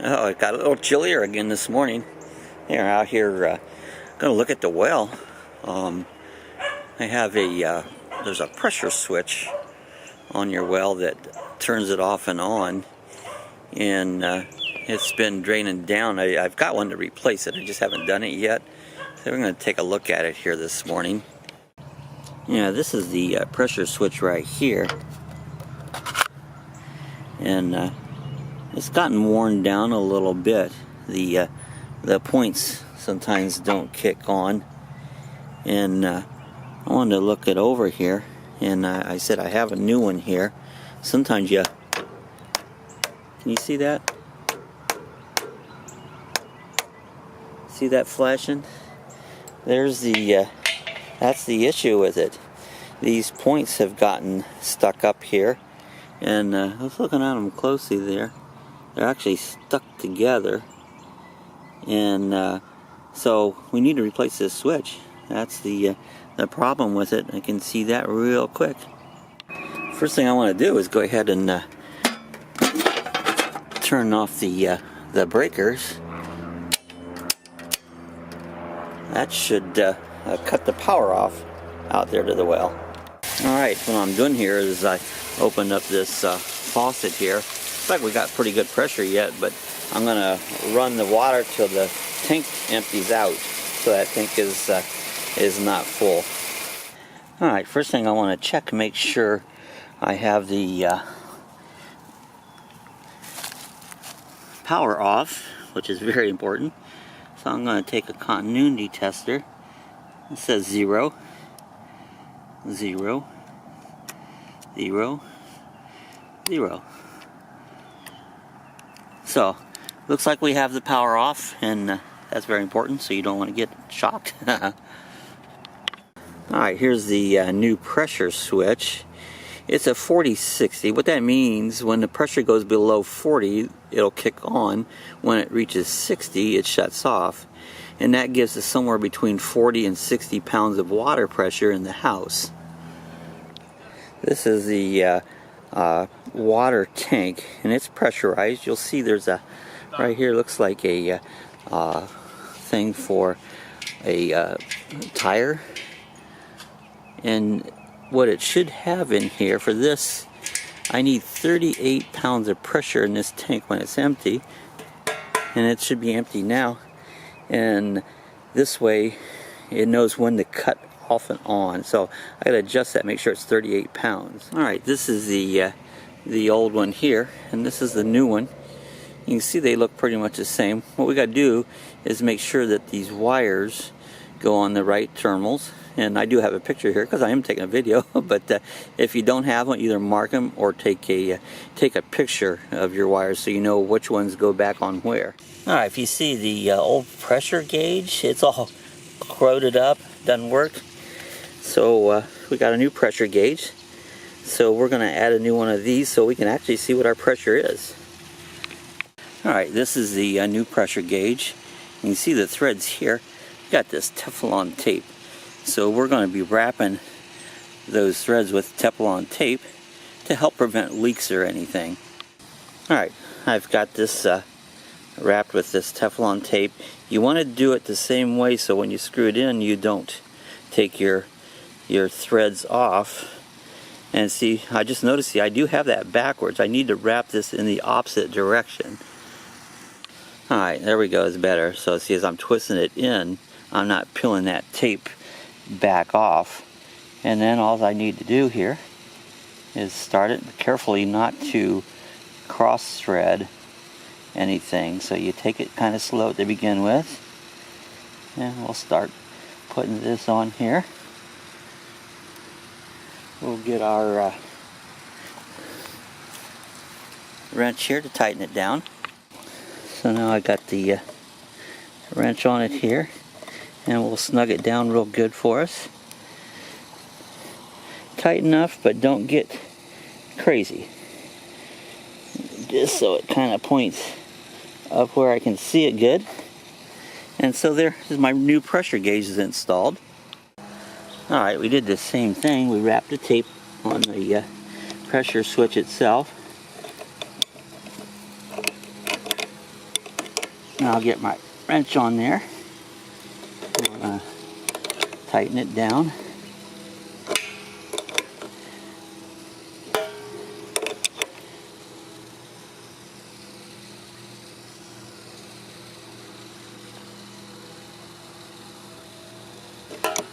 Oh, it got a little chillier again this morning. They're out here going to look at the well. I have there's a pressure switch on your well that turns it off and on, and it's been draining down. I've got one to replace it. I just haven't done it yet. So we're going to take a look at it here this morning. Yeah, this is the pressure switch right here, and it's gotten worn down a little bit. The points sometimes don't kick on, and I wanted to look it over here, and I said I have a new one here. Sometimes can you see that? See that flashing? There's that's the issue with it. These points have gotten stuck up here, and I was looking at them closely there. They're actually stuck together, and so we need to replace this switch. That's the problem with it. I can see that real quick. First thing I want to do is go ahead and turn off the breakers. That should cut the power off out there to the well. Alright, what I'm doing here is I opened up this faucet here. Looks like we got pretty good pressure yet, but I'm going to run the water till the tank empties out, so that tank is not full. Alright, first thing I want to check and make sure I have the power off, which is very important. So I'm going to take a continuity tester. It says 0, 0, 0, 0. So, looks like we have the power off, and that's very important, so you don't want to get shocked. Alright, here's the new pressure switch. It's a 40-60. What that means, when the pressure goes below 40, it'll kick on. When it reaches 60, it shuts off. And that gives us somewhere between 40 and 60 pounds of water pressure in the house. This is the water tank, and it's pressurized. You'll see there's right here, looks like a thing for a tire. And what it should have in here for this, I need 38 pounds of pressure in this tank when it's empty, and it should be empty now. And this way it knows when to cut off and on, so I gotta adjust that, make sure it's 38 pounds. Alright, this is the old one here, and this is the new one. You can see they look pretty much the same. What we gotta do is make sure that these wires go on the right terminals. And I do have a picture here because I am taking a video, but if you don't have one, either mark them or take a picture of your wires so you know which ones go back on where. Alright, if you see the old pressure gauge, it's all corroded up, doesn't work. So we got a new pressure gauge. So we're going to add a new one of these so we can actually see what our pressure is. Alright, this is the new pressure gauge. You can see the threads here. Got this Teflon tape. So we're going to be wrapping those threads with Teflon tape to help prevent leaks or anything. Alright, I've got this wrapped with this Teflon tape. You want to do it the same way so when you screw it in you don't take your threads off. And see, I just noticed, I do have that backwards. I need to wrap this in the opposite direction. Alright, there we go, it's better. So see, as I'm twisting it in, I'm not peeling that tape back off. And then all I need to do here is start it carefully, not to cross thread anything. So you take it kind of slow to begin with, and we'll start putting this on here. We'll get our wrench here to tighten it down. So now I got the wrench on it here, and we'll snug it down real good for us. Tight enough, but don't get crazy. Just so it kind of points up where I can see it good. And so there is my new pressure gauge is installed. Alright, we did the same thing. We wrapped the tape on the pressure switch itself. I'll get my wrench on there. We're going to tighten it down.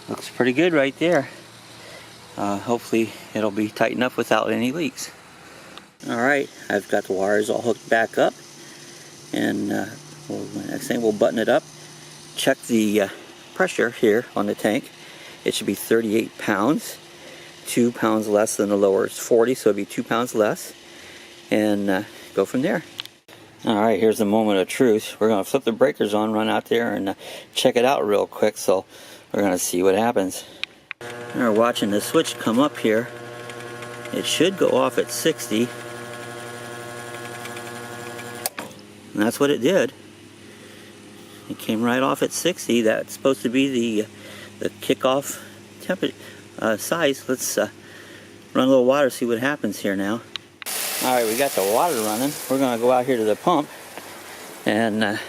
Looks pretty good right there. Hopefully it'll be tight enough without any leaks. Alright, I've got the wires all hooked back up, and next thing we'll button it up. Check the pressure here on the tank. It should be 38 pounds, 2 pounds less than the lower. It's 40, so it'll be 2 pounds less, and go from there. Alright, here's the moment of truth. We're going to flip the breakers on, run out there, and check it out real quick, so we're going to see what happens. We're watching the switch come up here. It should go off at 60. And that's what it did. It came right off at 60. That's supposed to be the kickoff size. Let's run a little water, see what happens here now. Alright, we got the water running. We're going to go out here to the pump and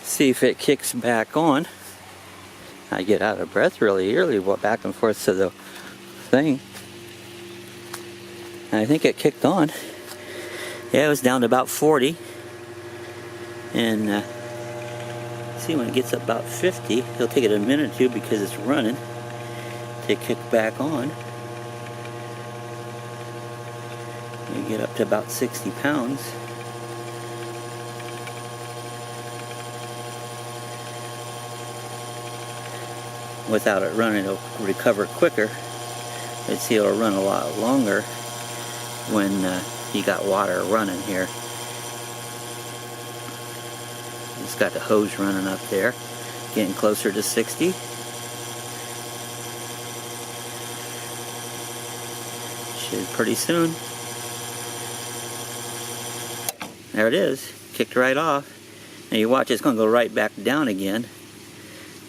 see if it kicks back on. I get out of breath really early, back and forth to the thing. And I think it kicked on. Yeah, it was down to about 40. And see, when it gets up about 50, it'll take it a minute or two because it's running to kick back on. You get up to about 60 pounds. Without it running, it'll recover quicker. And see, it'll run a lot longer when you got water running here. It's got the hose running up there, getting closer to 60. Should pretty soon. There it is, kicked right off. Now you watch, it's going to go right back down again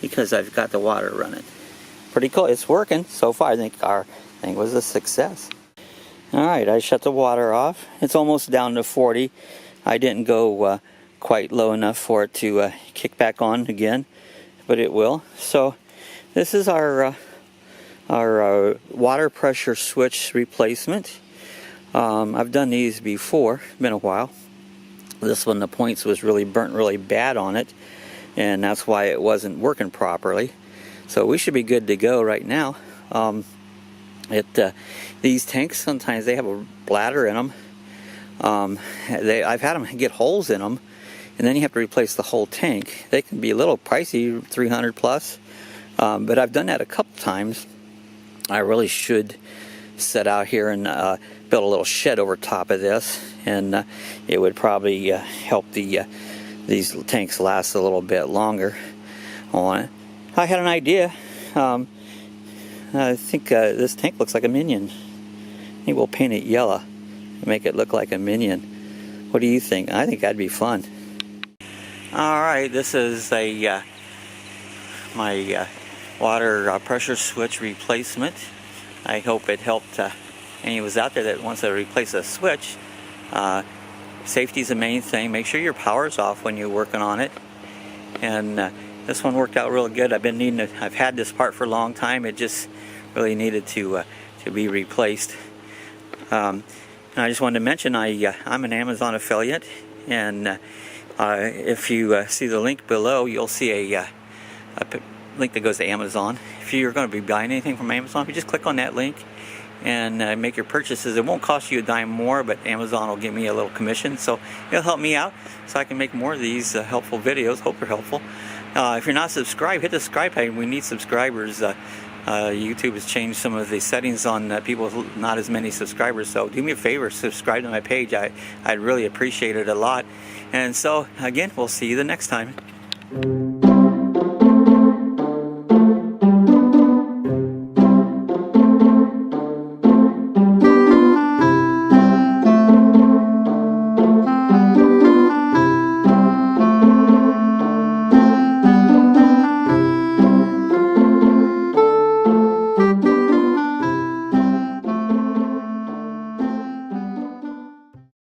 because I've got the water running. Pretty cool. It's working so far. I think our thing was a success. Alright, I shut the water off. It's almost down to 40. I didn't go quite low enough for it to kick back on again, but it will. So this is our water pressure switch replacement. I've done these before. It's been a while. This one, the points was really burnt really bad on it, and that's why it wasn't working properly. So we should be good to go right now. These tanks, sometimes they have a bladder in them. I've had them get holes in them, and then you have to replace the whole tank. They can be a little pricey, 300 plus, but I've done that a couple times. I really should set out here and build a little shed over top of this, and it would probably help these tanks last a little bit longer on it. I had an idea. I think this tank looks like a minion. Maybe we'll paint it yellow and make it look like a minion. What do you think? I think that'd be fun. Alright, this is my water pressure switch replacement. I hope it helped any of us out there that wants to replace a switch. Safety is the main thing. Make sure your power's off when you're working on it. And this one worked out real good. I've had this part for a long time. It just really needed to be replaced. And I just wanted to mention I'm an Amazon affiliate, and if you see the link below, you'll see a link that goes to Amazon. If you're going to be buying anything from Amazon, if you just click on that link and make your purchases, it won't cost you a dime more, but Amazon will give me a little commission, so it'll help me out so I can make more of these helpful videos. Hope they're helpful. If you're not subscribed, hit the subscribe button. We need subscribers. YouTube has changed some of the settings on people with not as many subscribers, so do me a favor, subscribe to my page. I'd really appreciate it a lot. And so again, we'll see you the next time.